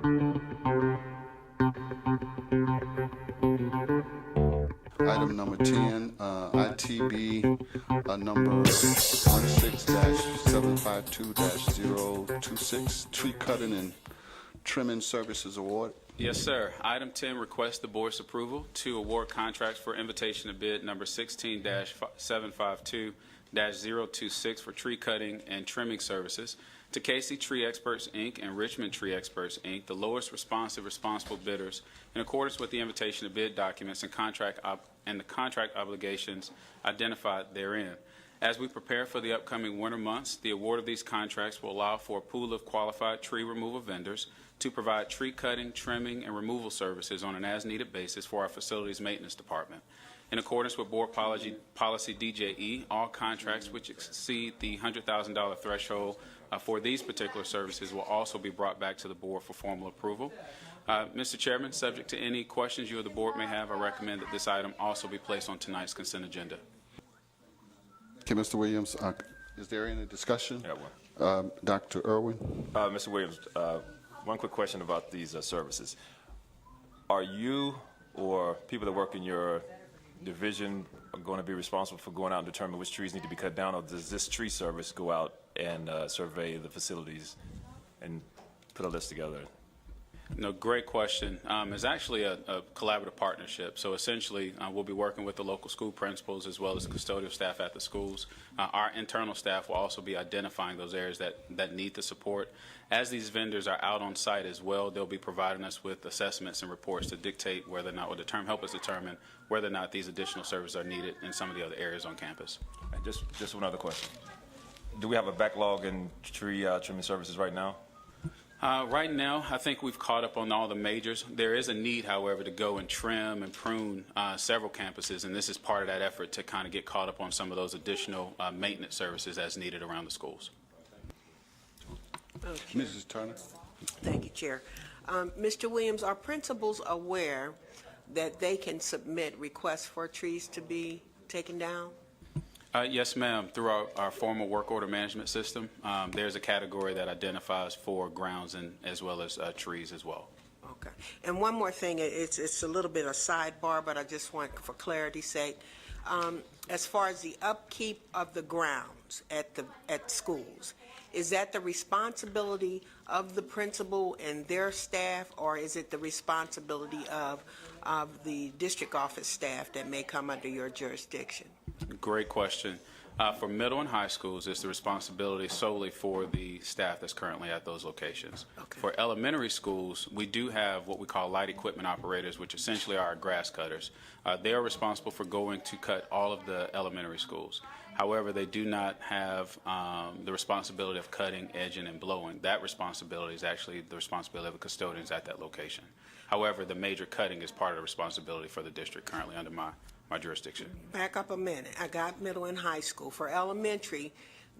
Item number 10, ITB number 16-752-026, tree cutting and trimming services award. Yes, sir. Item 10 requests the board's approval to award contracts for invitation to bid number 16-752-026 for tree cutting and trimming services to Casey Tree Experts, Inc. and Richmond Tree Experts, Inc., the lowest responsible bidders, in accordance with the invitation to bid documents and the contract obligations identified therein. As we prepare for the upcoming winter months, the award of these contracts will allow for a pool of qualified tree removal vendors to provide tree cutting, trimming, and removal services on an as-needed basis for our facilities maintenance department. In accordance with Board Policy DJE, all contracts which exceed the $100,000 threshold for these particular services will also be brought back to the Board for formal approval. Mr. Chairman, subject to any questions you or the Board may have, I recommend that this item also be placed on tonight's consent agenda. Okay, Mr. Williams, is there any discussion? Yeah, well. Dr. Irwin? Mr. Williams, one quick question about these services. Are you or people that work in your division are going to be responsible for going out and determine which trees need to be cut down, or does this tree service go out and survey the facilities and put a list together? No, great question. It's actually a collaborative partnership. So essentially, we'll be working with the local school principals as well as the custodial staff at the schools. Our internal staff will also be identifying those areas that need the support. As these vendors are out on site as well, they'll be providing us with assessments and reports to dictate whether or not, or help us determine whether or not these additional services are needed in some of the other areas on campus. And just one other question. Do we have a backlog in tree trimming services right now? Right now, I think we've caught up on all the majors. There is a need, however, to go and trim and prune several campuses, and this is part of that effort to kind of get caught up on some of those additional maintenance services as needed around the schools. Okay. Mrs. Turner? Thank you, Chair. Mr. Williams, are principals aware that they can submit requests for trees to be taken down? Yes, ma'am. Through our formal work order management system, there's a category that identifies for grounds and as well as trees as well. Okay. And one more thing, it's a little bit of a sidebar, but I just want, for clarity's sake, as far as the upkeep of the grounds at schools, is that the responsibility of the principal and their staff, or is it the responsibility of the district office staff that may come under your jurisdiction? Great question. For middle and high schools, it's the responsibility solely for the staff that's currently at those locations. Okay. For elementary schools, we do have what we call light equipment operators, which essentially are our grass cutters. They are responsible for going to cut all of the elementary schools. However, they do not have the responsibility of cutting, edging, and blowing. That responsibility is actually the responsibility of the custodians at that location. However, the major cutting is part of the responsibility for the district currently under my jurisdiction. Back up a minute. I got middle and high school. For elementary,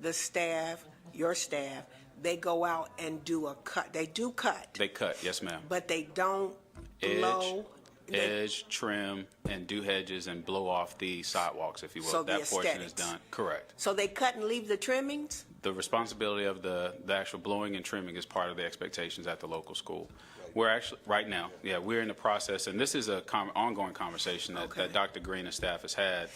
the staff, your staff, they go out and do a cut. They do cut. They cut, yes, ma'am. But they don't blow. Edge, trim, and do hedges and blow off the sidewalks, if you will. So that the portion is aesthetics. done. Correct. So they cut and leave the trimmings? The responsibility of the actual blowing and trimming is part of the expectations at the local school. We're actually, right now, we're in the process, and this is an ongoing conversation that Dr. Green and staff has had.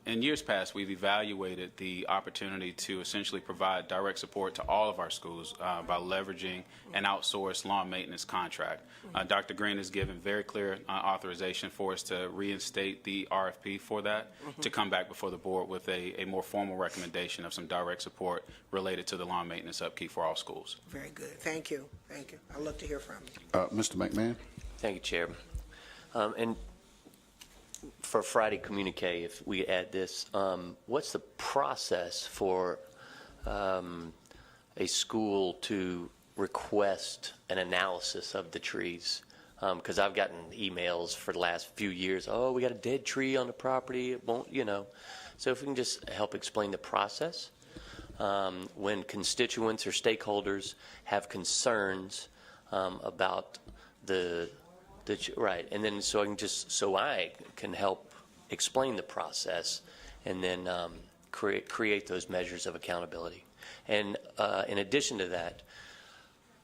In years past, we've evaluated the opportunity to essentially provide direct support to all of our schools by leveraging an outsourced lawn maintenance contract. Dr. Green has given very clear authorization for us to reinstate the RFP for that, to come back before the board with a more formal recommendation of some direct support related to the lawn maintenance upkeep for all schools. Very good. Thank you. Thank you. I'd love to hear from you. Mr. McMahon? Thank you, Chair. And for Friday communique, if we add this, what's the process for a school to request an analysis of the trees? Because I've gotten emails for the last few years, oh, we got a dead tree on the property, it won't, you know. So if we can just help explain the process. When constituents or stakeholders have concerns about right, and then so I can help explain the process, and then create those measures of accountability. And in addition to that,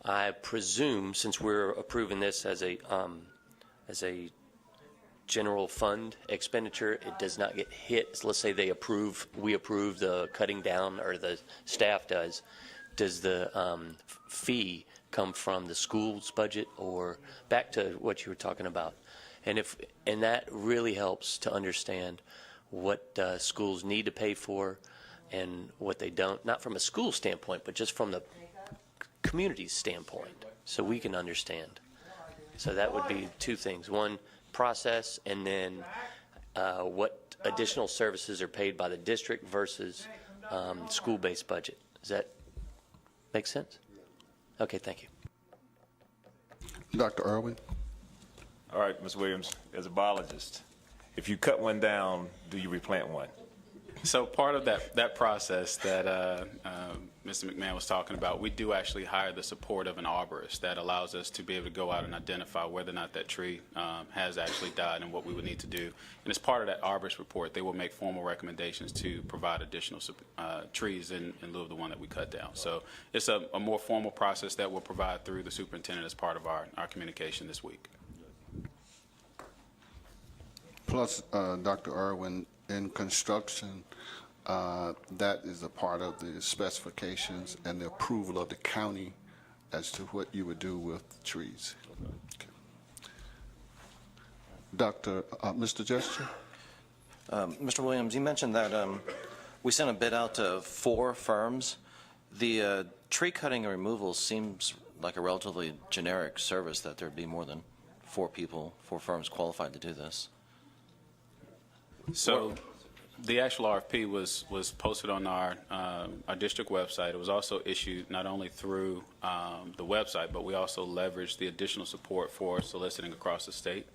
I presume, since we're approving this as a general fund expenditure, it does not get hit. So let's say we approve the cutting down, or the staff does. Does the fee come from the school's budget, or back to what you were talking about? And that really helps to understand what schools need to pay for and what they don't, not from a school standpoint, but just from the community's standpoint, so we can understand. So that would be two things. One, process, and then what additional services are paid by the district versus school-based budget. Does that make sense? Okay, thank you. Dr. Irwin? All right, Ms. Williams, as a biologist, if you cut one down, do you replant one? So part of that process that Mr. McMahon was talking about, we do actually hire the support of an arborist that allows us to be able to go out and identify whether or not that tree has actually died and what we would need to do. And as part of that arborist report, they will make formal recommendations to provide additional trees in lieu of the one that we cut down. So it's a more formal process that we'll provide through the superintendent as part of our communication this week. Plus, Dr. Irwin, in construction, that is a part of the specifications and the approval of the county as to what you would do with trees. Okay. Mr. Gesture? Mr. Williams, you mentioned that we sent a bid out to 4 firms. The tree cutting and removal seems like a relatively generic service, that there'd be more than 4 firms qualified to do this. So the actual RFP was posted on our district website. It was also issued not only through the website, but we also leveraged the additional support for soliciting across the state.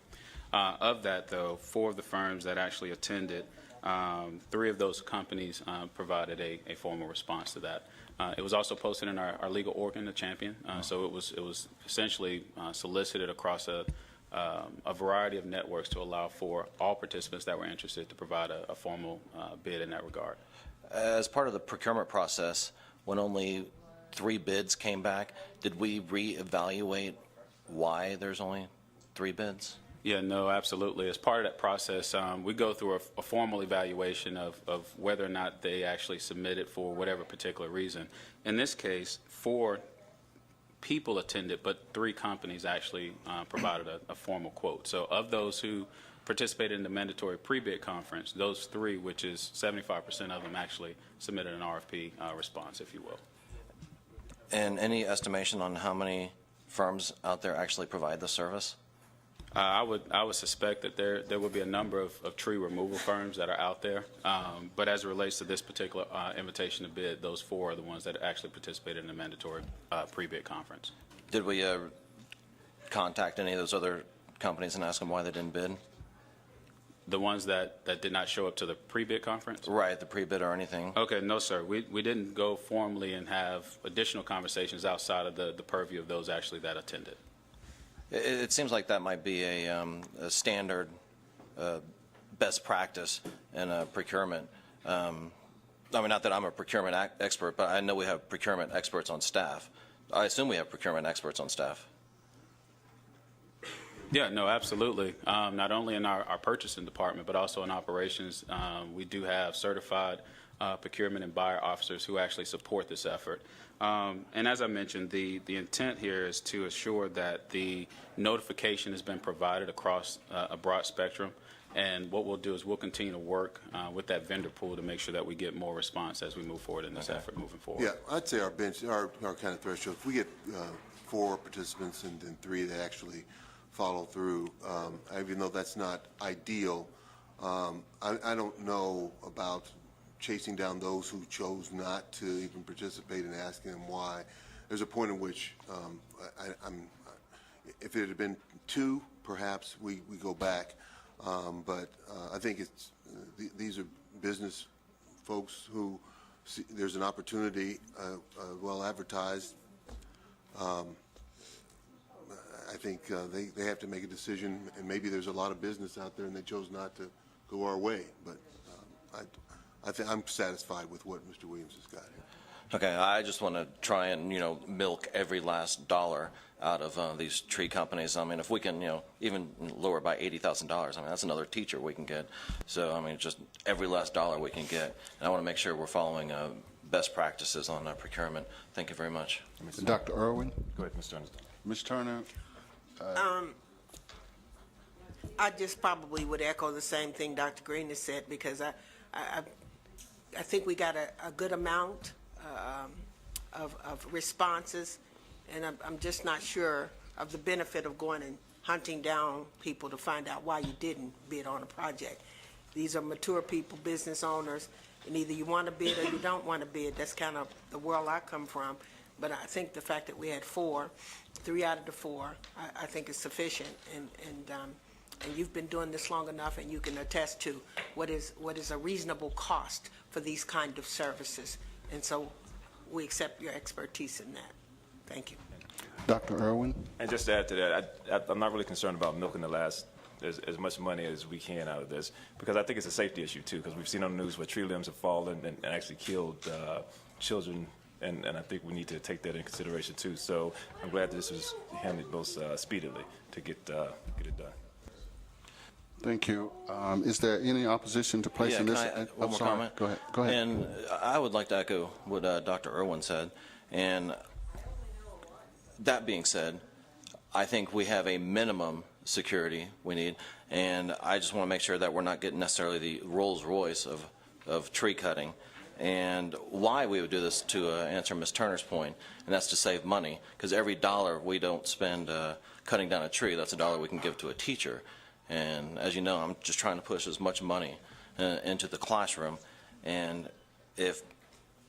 Of that, though, 4 of the firms that actually attended, 3 of those companies provided a formal response to that. It was also posted in our legal organ, the Champion. So it was essentially solicited across a variety of networks to allow for all participants that were interested to provide a formal bid in that regard. As part of the procurement process, when only 3 bids came back, did we reevaluate why there's only 3 bids? Yeah, no, absolutely. As part of that process, we go through a formal evaluation of whether or not they actually submitted for whatever particular reason. In this case, 4 people attended, but 3 companies actually provided a formal quote. So of those who participated in the mandatory pre-bid conference, those 3, which is 75% of them, actually submitted an RFP response, if you will. And any estimation on how many firms out there actually provide the service? I would suspect that there will be a number of tree removal firms that are out there, but as it relates to this particular invitation to bid, those 4 are the ones that actually participated in the mandatory pre-bid conference. Did we contact any of those other companies and ask them why they didn't bid? The ones that did not show up to the pre-bid conference? Right, the pre-bid or anything? Okay, no, sir. We didn't go formally and have additional conversations outside of the purview of those actually that attended. It seems like that might be a standard best practice in procurement. I mean, not that I'm a procurement expert, but I know we have procurement experts on staff. I assume we have procurement experts on staff. Yeah, no, absolutely. Not only in our purchasing department, but also in operations, we do have certified procurement and buyer officers who actually support this effort. And as I mentioned, the intent here is to assure that the notification has been provided across a broad spectrum. And what we'll do is we'll continue to work with that vendor pool to make sure that we get more response as we move forward in this effort moving forward. Yeah, I'd say our kind of threshold, if we get 4 participants and then 3 that actually follow through, even though that's not ideal, I don't know about chasing down those who chose not to even participate and asking them why. There's a point in which if it had been 2, perhaps we go back. But I think it's these are business folks who see there's an opportunity, well advertised. I think they have to make a decision, and maybe there's a lot of business out there and they chose not to go our way. But I'm satisfied with what Mr. Williams has got here. Okay, I just want to try and, milk every last dollar out of these tree companies. I mean, if we can, even lower by $80,000, I mean, that's another teacher we can get. So, I mean, just every last dollar we can get. And I want to make sure we're following best practices on procurement. Thank you very much. Dr. Irwin? Go ahead, Mr. Turner. Ms. Turner? I just probably would echo the same thing Dr. Green has said, because I think we got a good amount of responses, and I'm just not sure of the benefit of going and hunting down people to find out why you didn't bid on a project. These are mature people, business owners, and either you want to bid or you don't want to bid. That's kind of the world I come from. But I think the fact that we had 3 out of the 4, I think is sufficient. And you've been doing this long enough, and you can attest to what is a reasonable cost for these kind of services. And so we accept your expertise in that. Thank you. Dr. Irwin? And just to add to that, I'm not really concerned about milking the last as much money as we can out of this, because I think it's a safety issue too, because we've seen on the news where tree limbs have fallen and actually killed children, and I think we need to take that into consideration too. So I'm glad this was handled most speedily to get it done. Thank you. Is there any opposition to placing this? One more comment? Go ahead. And I would like to echo what Dr. Irwin said. And that being said, I think we have a minimum security we need, and I just want to make sure that we're not getting necessarily the Rolls Royce of tree cutting. And why we would do this, to answer Ms. Turner's point, and that's to save money, because every dollar we don't spend cutting down a tree, that's a dollar we can give to a teacher. And as you know, I'm just trying to push as much money into the classroom, and if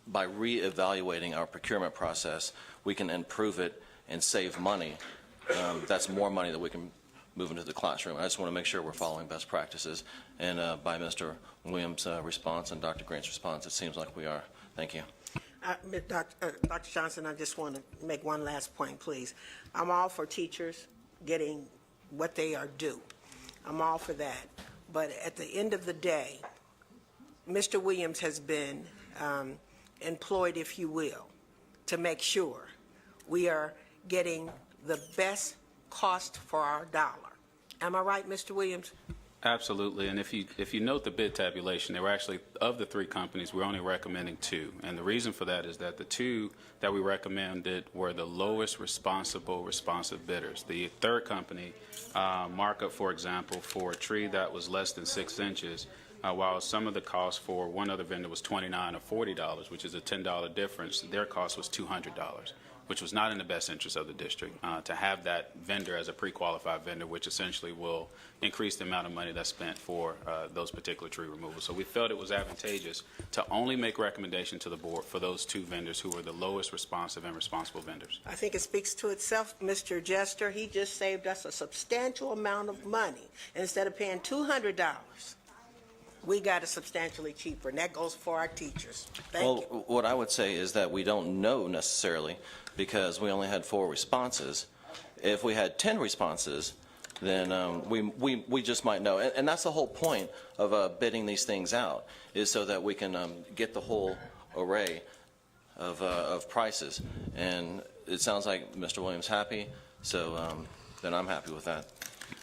by reevaluating our procurement process we can improve it and save money, that's more money that we can move into the classroom. I just want to make sure we're following best practices, and by Mr. Williams' response and Dr. Grant's response, it seems like we are. Thank you. Dr. Johnson, I just want to make one last point, please. I'm all for teachers getting what they are due. I'm all for that. But at the end of the day, Mr. Williams has been employed, if you will, to make sure we are getting the best cost for our dollar. Am I right, Mr. Williams? Absolutely, and if you note the bid tabulation, there were actually, of the 3 companies, we're only recommending 2. And the reason for that is that the 2 that we recommended were the lowest responsive bidders. The 3rd company, markup, for example, for a tree that was less than 6 inches, while some of the cost for one other vendor was $29 or $40, which is a $10 difference, their cost was $200. Which was not in the best interest of the district, to have that vendor as a pre-qualified vendor, which essentially will increase the amount of money that's spent for those particular tree removals. So we felt it was advantageous to only make recommendation to the board for those 2 vendors who were the lowest responsive and responsible vendors. I think it speaks to itself, Mr. Jester. He just saved us a substantial amount of money. Instead of paying $200, we got it substantially cheaper, and that goes for our teachers. Thank you. What I would say is that we don't know necessarily, because we only had 4 responses. If we had 10 responses, then we just might know. And that's the whole point of bidding these things out, is so that we can get the whole array of prices. And it sounds like Mr. Williams happy, so then I'm happy with that.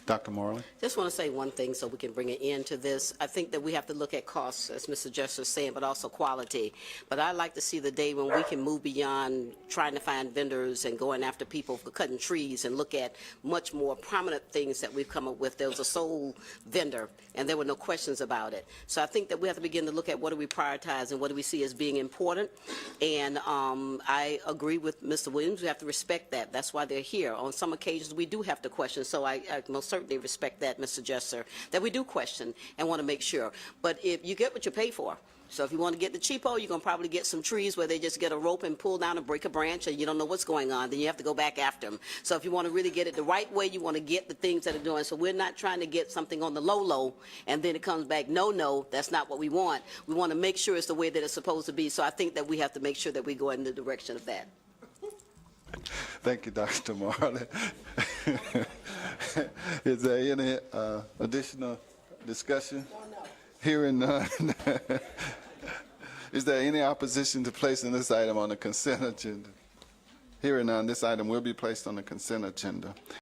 Dr. Morley? Just want to say one thing so we can bring an end to this. I think that we have to look at costs, as Mr. Jester is saying, but also quality. But I'd like to see the day when we can move beyond trying to find vendors and going after people for cutting trees and look at much more prominent things that we've come up with. There was a sole vendor, and there were no questions about it. So I think that we have to begin to look at what do we prioritize and what do we see as being important. And I agree with Mr. Williams. We have to respect that. That's why they're here. On some occasions, we do have to question. So I most certainly respect that, Mr. Jester, that we do question and want to make sure. But if you get what you pay for, so if you want to get the cheapo, you're going to probably get some trees where they just get a rope and pull down and break a branch, and you don't know what's going on. Then you have to go back after them. So if you want to really get it the right way, you want to get the things that are doing. So we're not trying to get something on the low, and then it comes back, no, that's not what we want. We want to make sure it's the way that it's supposed to be. So I think that we have to make sure that we go in the direction of that. Thank you, Dr. Morley. Is there any additional discussion? Hearing none. Is there any opposition to placing this item on the consent agenda? Hearing none, this item will be placed on the consent agenda.